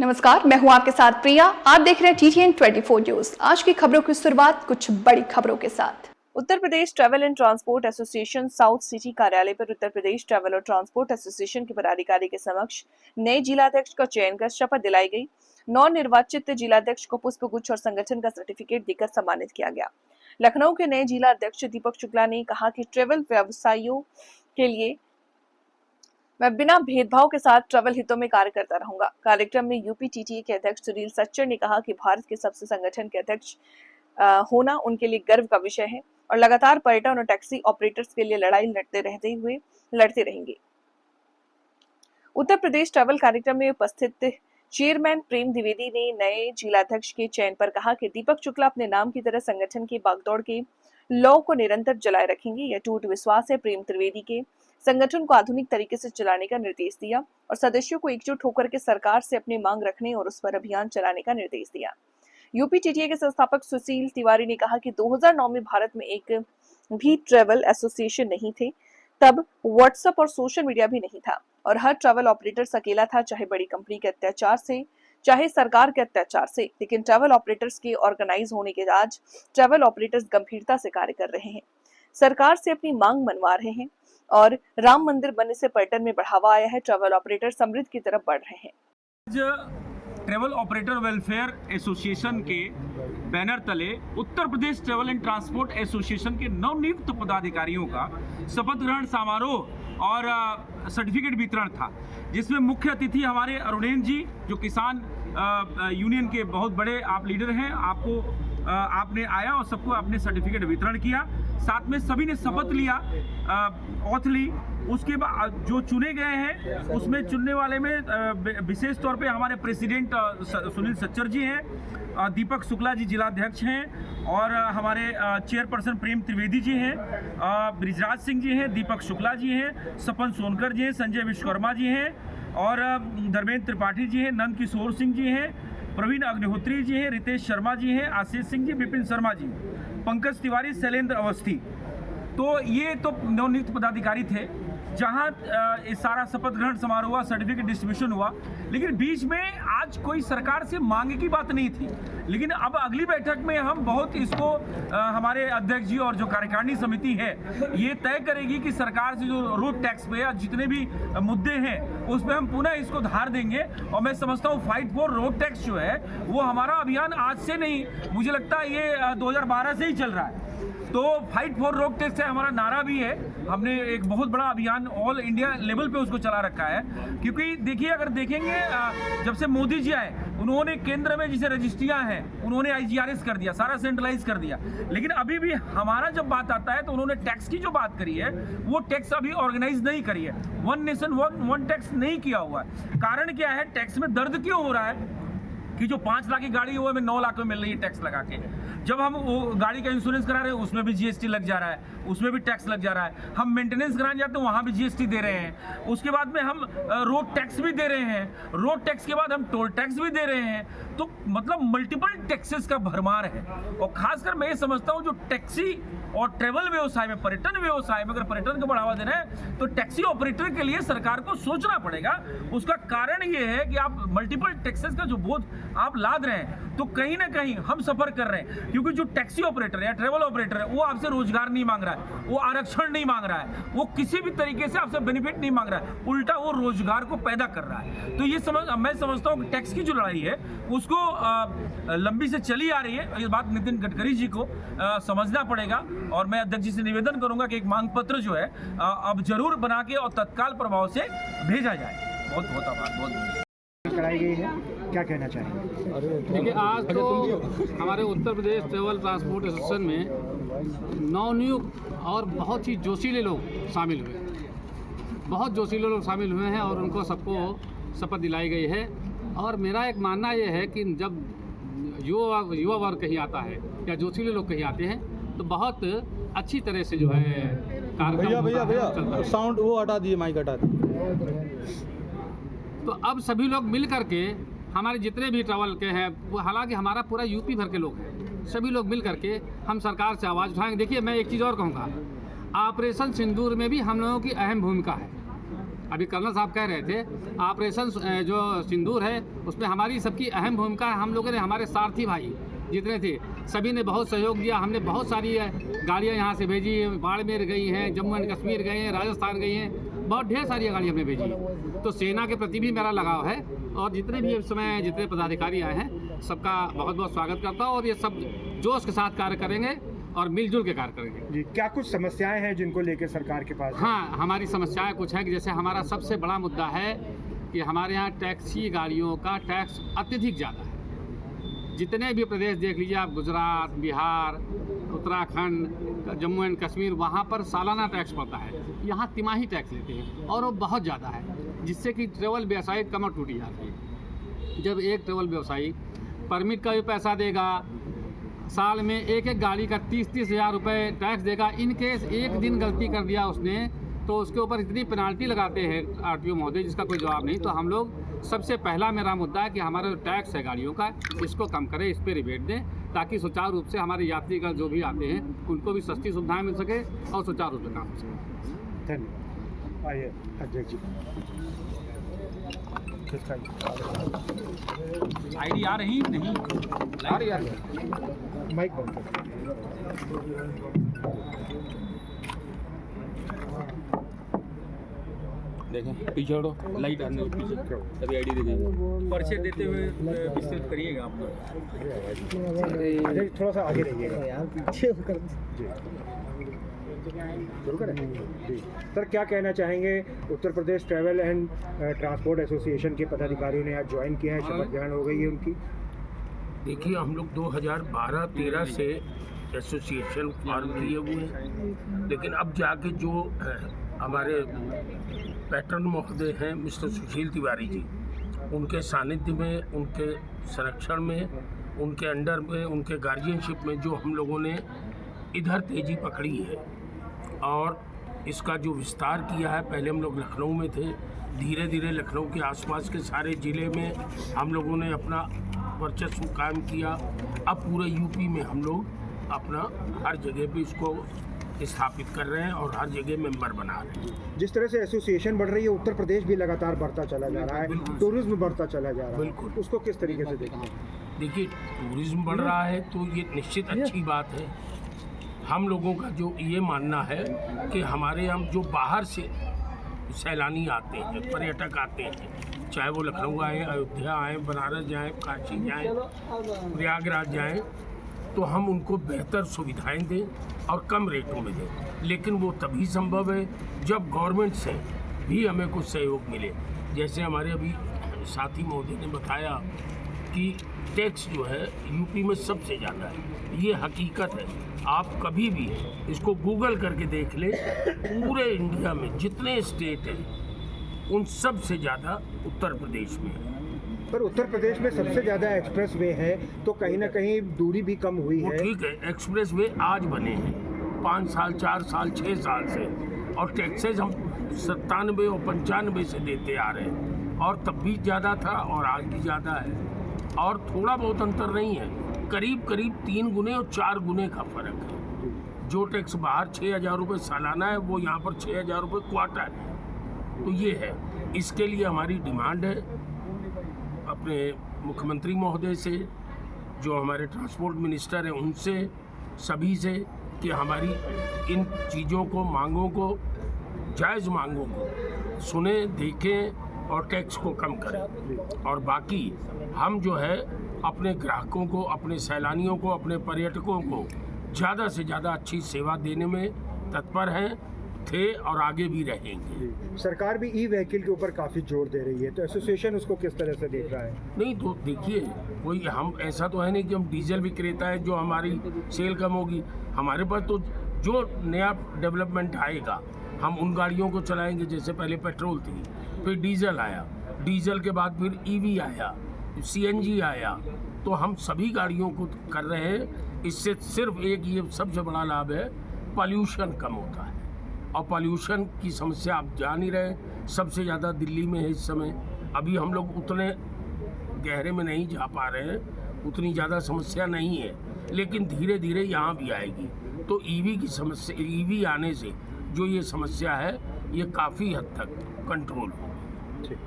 नमस्कार, मैं हूं आपके साथ प्रिया। आप देख रहे हैं TTN 24 न्यूज। आज की खबरों की शुरुआत कुछ बड़ी खबरों के साथ। Uttar Pradesh travel and transport association south city कार्यालय पर उत्तर प्रदेश ट्रैवल और ट्रांसपोर्ट एसोसिएशन के पदाधिकारी के समक्ष नए जिलाध्यक्ष का चयन कर शपथ दिलाई गई। नवनिर्वाचित जिलाध्यक्ष को पुष्प गुच्छ और संगठन का सर्टिफिकेट देकर सम्मानित किया गया। लखनऊ के नए जिलाध्यक्ष दीपक शुक्ला ने कहा कि ट्रैवल व्यवसायियों के लिए मैं बिना भेदभाव के साथ ट्रैवल हितों में कार्य करता रहूंगा। कार्यक्रम में यूपी TTA के अध्यक्ष सुनील सच्चर ने कहा कि भारत के सबसे संगठन के अध्यक्ष होना उनके लिए गर्व का विषय है और लगातार पर्यटन और टैक्सी ऑपरेटर्स के लिए लड़ाई लड़ते रहेंगे। उत्तर प्रदेश ट्रैवल कार्यक्रम में उपस्थित चेयरमैन प्रेम द्विवेदी ने नए जिलाध्यक्ष के चयन पर कहा कि दीपक शुक्ला अपने नाम की तरह संगठन की बागदौड़ के लौ को निरंतर जलाए रखेंगे। यह टूट विश्वास है। प्रेम त्रिवेदी के संगठन को आधुनिक तरीके से चलाने का निर्देश दिया और सदस्यों को एकजुट होकर के सरकार से अपनी मांग रखने और उस पर अभियान चलाने का निर्देश दिया। यूपी TTA के संस्थापक सुशील तिवारी ने कहा कि 2009 में भारत में एक भी ट्रैवल एसोसिएशन नहीं थे। तब व्हाट्सएप और सोशल मीडिया भी नहीं था और हर ट्रैवल ऑपरेटर्स अकेला था, चाहे बड़ी कंपनी के अत्याचार से, चाहे सरकार के अत्याचार से। लेकिन ट्रैवल ऑपरेटर्स के ऑर्गेनाइज होने के आज ट्रैवल ऑपरेटर्स गंभीरता से कार्य कर रहे हैं, सरकार से अपनी मांग मनवा रहे हैं और राम मंदिर बनने से पर्यटन में बढ़ावा आया है। ट्रैवल ऑपरेटर समृद्धि की तरफ बढ़ रहे हैं। ट्रैवल ऑपरेटर वेलफेयर एसोसिएशन के बैनर तले उत्तर Pradesh travel and transport association के नवनियुक्त पदाधिकारियों का शपथ ग्रहण समारोह और सर्टिफिकेट वितरण था, जिसमें मुख्य अतिथि हमारे अरुणेन जी, जो किसान यूनियन के बहुत बड़े आप लीडर हैं। आपने आया और सबको आपने सर्टिफिकेट वितरण किया। साथ में सभी ने शपथ लिया, ओथ ली। उसके बाद जो चुने गए हैं उसमें चुनने वाले में विशेष तौर पे हमारे प्रेसिडेंट सुनील सच्चर जी हैं, दीपक शुक्ला जी जिलाध्यक्ष हैं और हमारे चेयरपर्सन प्रेम त्रिवेदी जी हैं, ब्रिजराज सिंह जी हैं, दीपक शुक्ला जी हैं, सपन सोनकर जी हैं, संजय विश्वकर्मा जी हैं और धर्मेंद्र त्रिपाठी जी हैं, नंद किशोर सिंह जी हैं, प्रवीण अग्निहोत्री जी हैं, रितेश शर्मा जी हैं, आशीष सिंह जी, विपिन शर्मा जी, पंकज तिवारी, शैलेंद्र अवस्थी। तो ये तो नवनियुक्त पदाधिकारी थे। जहाँ इस सारा शपथ ग्रहण समारोह हुआ, सर्टिफिकेट डिस्ट्रीब्यूशन हुआ, लेकिन बीच में आज कोई सरकार से मांग की बात नहीं थी। लेकिन अब अगली बैठक में हम बहुत इसको हमारे अध्यक्ष जी और जो कार्यकारिणी समिति है ये तय करेगी कि सरकार से जो रोड टैक्स पे या जितने भी मुद्दे हैं उस पर हम पुनः इसको धार देंगे। और मैं समझता हूँ फाइट फॉर रोड टैक्स जो है वो हमारा अभियान आज से नहीं, मुझे लगता है ये 2012 से ही चल रहा है। तो फाइट फॉर रोड टैक्स है हमारा नारा भी है। हमने एक बहुत बड़ा अभियान ऑल इंडिया लेवल पे उसको चला रखा है, क्योंकि देखिए अगर देखेंगे जब से मोदी जी आए उन्होंने केंद्र में जिसे रजिस्ट्रियां हैं उन्होंने IGRS कर दिया, सारा सेंट्रलाइज कर दिया। लेकिन अभी भी हमारा जब बात आता है तो उन्होंने टैक्स की जो बात करी है वो टैक्स अभी ऑर्गेनाइज नहीं करी है, वन नेशन वन टैक्स नहीं किया हुआ है। कारण क्या है, टैक्स में दर्द क्यों हो रहा है कि जो 5 लाख की गाड़ी है वो हमें 9 लाख में मिल रही है टैक्स लगा के। जब हम वो गाड़ी का इंश्योरेंस करा रहे हैं उसमें भी GST लग जा रहा है, उसमें भी टैक्स लग जा रहा है। हम मेंटेनेंस कराने जाते हैं वहाँ भी GST दे रहे हैं। उसके बाद में हम रोड टैक्स भी दे रहे हैं, रोड टैक्स के बाद हम टोल टैक्स भी दे रहे हैं। तो मतलब मल्टीपल टैक्सेस का भरमार है। और खासकर मैं ये समझता हूँ जो टैक्सी और ट्रेवल व्यवसाय में, पर्यटन व्यवसाय में अगर पर्यटन को बढ़ावा देना है तो टैक्सी ऑपरेटर के लिए सरकार को सोचना पड़ेगा। उसका कारण ये है कि आप मल्टीपल टैक्सेस का जो बोझ आप लाद रहे हैं तो कहीं ना कहीं हम सफर कर रहे हैं, क्योंकि जो टैक्सी ऑपरेटर या ट्रेवल ऑपरेटर है वो आपसे रोजगार नहीं मांग रहा है, वो आरक्षण नहीं मांग रहा है, वो किसी भी तरीके से आपसे बेनिफिट नहीं मांग रहा है, उल्टा वो रोजगार को पैदा कर रहा है। तो ये मैं समझता हूँ कि टैक्स की जो लड़ाई है उसको लंबी से चली आ रही है। ये बात नितिन गडकरी जी को समझना पड़ेगा और मैं अध्यक्ष जी से निवेदन करूंगा कि एक मांग पत्र जो है अब जरूर बना के और तत्काल प्रभाव से भेजा जाए। बहुत बहुत आभार। बहुत कराई गई है, क्या कहना चाहिए? देखिए, आज तो हमारे उत्तर प्रदेश ट्रैवल ट्रांसपोर्ट एसोसिएशन में नवनियुक्त और बहुत ही जोशीले लोग शामिल हुए, बहुत जोशीले लोग शामिल हुए हैं और उनको सबको शपथ दिलाई गई है। और मेरा एक मानना ये है कि जब युवा वर्ग कहीं आता है या जोशीले लोग कहीं आते हैं तो बहुत अच्छी तरह से जो है कार्यक्रम भैया साउंड वो हटा दिए, माइक हटा दिए। तो अब सभी लोग मिल करके हमारे जितने भी ट्रैवल के हैं, वो हालांकि हमारा पूरा यूपी भर के लोग हैं, सभी लोग मिल करके हम सरकार से आवाज़ उठाएंगे। देखिए, मैं एक चीज़ और कहूँगा, ऑपरेशन सिंदूर में भी हम लोगों की अहम भूमिका है। अभी कर्नल साहब कह रहे थे ऑपरेशन जो सिंदूर है उसमें हमारी सबकी अहम भूमिका है। हम लोगों ने, हमारे सारथी भाई जितने थे सभी ने बहुत सहयोग दिया। हमने बहुत सारी गाड़ियाँ यहाँ से भेजी, बाड़मेर गई हैं, जम्मू एंड कश्मीर गए हैं, राजस्थान गई हैं, बहुत ढेर सारी गाड़ी हमने भेजी। तो सेना के प्रति भी मेरा लगाव है और जितने भी इस समय जितने पदाधिकारी आए हैं सबका बहुत बहुत स्वागत करता हूँ और ये सब जोश के साथ कार्य करेंगे और मिलजुल के कार्य करेंगे। जी, क्या कुछ समस्याएं हैं जिनको लेकर सरकार के पास? हाँ, हमारी समस्याएं कुछ है कि जैसे हमारा सबसे बड़ा मुद्दा है कि हमारे यहाँ टैक्सी गाड़ियों का टैक्स अत्यधिक ज़्यादा है। जितने भी प्रदेश देख लीजिए आप, गुजरात, बिहार, उत्तराखंड, जम्मू एंड कश्मीर, वहाँ पर सालाना टैक्स पड़ता है, यहाँ तिमाही टैक्स लेते हैं और वो बहुत ज़्यादा है, जिससे कि ट्रेवल व्यवसायी कमर टूटी जाती है। जब एक ट्रेवल व्यवसायी परमिट का भी पैसा देगा, साल में एक गाड़ी का 30-30 हज़ार रुपये टैक्स देगा, इन केस एक दिन गलती कर दिया उसने तो उसके ऊपर इतनी पेनाल्टी लगाते हैं आरटीओ महोदय जिसका कोई जवाब नहीं। तो हम लोग सबसे पहला मेरा मुद्दा है कि हमारा जो टैक्स है गाड़ियों का इसको कम करें, इस पर रिबेट दें ताकि सुचारू रूप से हमारे यात्रीगण जो भी आते हैं उनको भी सस्ती सुविधाएं मिल सके और सुचारू रूप से काम हो सके। धन्यवाद। आइए अध्यक्ष जी, आईडी आ रही नहीं? आ रही माइक बंद कर। देखें पीछे हटो, लाइट आने दो पीछे, तभी आईडी दिखेगी। पर्चे देते हुए विस्तृत करिएगा आप अध्यक्ष, थोड़ा सा आगे रहिएगा यार, पीछे कर जी शुरू करें जी। सर, क्या कहना चाहेंगे? उत्तर Pradesh travel and transport association के पदाधिकारियों ने आज ज्वाइन किया है, शपथ ग्रहण हो गई है उनकी। देखिए, हम लोग 2012-13 से एसोसिएशन फॉर्म किए हुए हैं, लेकिन अब जाके जो हमारे पैटर्न महोदय हैं मिस्टर सुशील तिवारी जी, उनके सानिध्य में, उनके संरक्षण में, उनके अंडर में, उनके गार्जियनशिप में जो हम लोगों ने इधर तेज़ी पकड़ी है और इसका जो विस्तार किया है। पहले हम लोग लखनऊ में थे, धीरे धीरे लखनऊ के आसपास के सारे ज़िले में हम लोगों ने अपना वर्चस्व कायम किया। अब पूरे यूपी में हम लोग अपना हर जगह पे इसको स्थापित कर रहे हैं और हर जगह मेंबर बना रहे हैं। जिस तरह से एसोसिएशन बढ़ रही है, उत्तर प्रदेश भी लगातार बढ़ता चला जा रहा है, टूरिज्म बढ़ता चला जा रहा है, बिल्कुल, उसको किस तरीके से देखें? देखिए, टूरिज्म बढ़ रहा है तो ये निश्चित अच्छी बात है। हम लोगों का जो ये मानना है कि हमारे यहाँ जो बाहर से सैलानी आते हैं, पर्यटक आते हैं, चाहे वो लखनऊ आए, अयोध्या आए, बनारस जाएं, काशी जाएं, प्रयागराज जाएं, तो हम उनको बेहतर सुविधाएं दें और कम रेटों में दें। लेकिन वो तभी संभव है जब गवर्नमेंट से भी हमें कुछ सहयोग मिले। जैसे हमारे अभी साथी महोदय ने बताया कि टैक्स जो है यूपी में सबसे ज़्यादा है, ये हकीकत है। आप कभी भी इसको गूगल करके देख लें, पूरे इंडिया में जितने स्टेट हैं उन सब से ज़्यादा उत्तर प्रदेश में है। पर उत्तर प्रदेश में सबसे ज़्यादा एक्सप्रेस वे है, तो कहीं ना कहीं दूरी भी कम हुई है। ठीक है, एक्सप्रेस वे आज बने हैं, 5 साल, 4 साल, 6 साल से, और टैक्सेस हम 97 और 95 से देते आ रहे हैं, और तब भी ज़्यादा था और आज भी ज़्यादा है, और थोड़ा बहुत अंतर नहीं है, करीब करीब 3 गुने और 4 गुने का फ़र्क है। जो टैक्स बाहर 6,000 रुपये सालाना है, वो यहाँ पर 6,000 रुपये क्वार्टर है। तो ये है, इसके लिए हमारी डिमांड है अपने मुख्यमंत्री महोदय से, जो हमारे ट्रांसपोर्ट मिनिस्टर हैं उनसे, सभी से, कि हमारी इन चीज़ों को, मांगों को, जायज़ मांगों को सुने, देखें और टैक्स को कम करें। और बाकी हम जो है अपने ग्राहकों को, अपने सैलानियों को, अपने पर्यटकों को ज़्यादा से ज़्यादा अच्छी सेवा देने में तत्पर हैं, थे और आगे भी रहेंगे। सरकार भी ई व्हीकल के ऊपर काफ़ी जोर दे रही है, तो एसोसिएशन उसको किस तरह से देख रहा है? नहीं, तो देखिए, कोई हम ऐसा तो है नहीं कि हम डीजल विक्रेता है जो हमारी सेल कम होगी। हमारे पास तो जो नया डेवलपमेंट आएगा हम उन गाड़ियों को चलाएंगे। जैसे पहले पेट्रोल थी, फिर डीजल आया, डीजल के बाद फिर ईवी आया, सीएनजी आया, तो हम सभी गाड़ियों को कर रहे हैं। इससे सिर्फ एक ये सबसे बड़ा लाभ है, पॉल्यूशन कम होता है। और पॉल्यूशन की समस्या आप जान ही रहे, सबसे ज़्यादा दिल्ली में है इस समय। अभी हम लोग उतने गहरे में नहीं जा पा रहे हैं, उतनी ज़्यादा समस्या नहीं है, लेकिन धीरे धीरे यहाँ भी आएगी। तो ईवी की समस्या, ईवी आने से जो ये समस्या है ये काफ़ी हद तक कंट्रोल हो। ठीक।